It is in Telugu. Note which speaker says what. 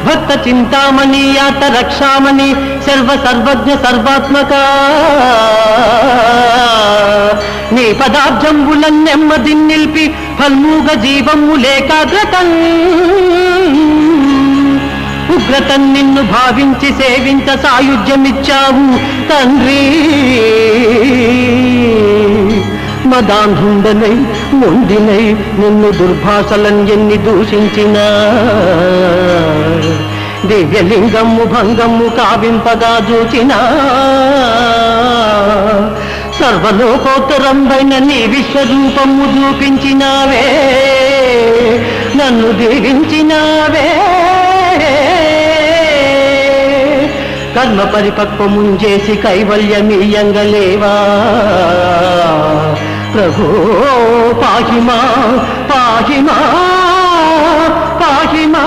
Speaker 1: భక్త చింతామణి యాత రక్షామణి సర్వ సర్వజ్ఞ సర్వాత్మక నీ పదార్థంబులన్ నెమ్మది నిలిపి ఫల్మూగ జీవములేకాగ్రతం ఉగ్రతం నిన్ను భావించి సేవించ సాయుధ్యమిచ్చావు తండ్రి మదాంధుండనై మొండినై నిన్ను దుర్భాషలను ఎన్ని దూషించినా దివ్యలింగము భంగము కావింపగా చూచినా సర్వలోకోత్తరంబైన నీ విశ్వరూపము చూపించినావే నన్ను దీవించినావే కర్మ పరిపక్వముంచేసి కైవల్యమీయంగలేవా ప్రభో పాహిమా పాహిమా పాహిమా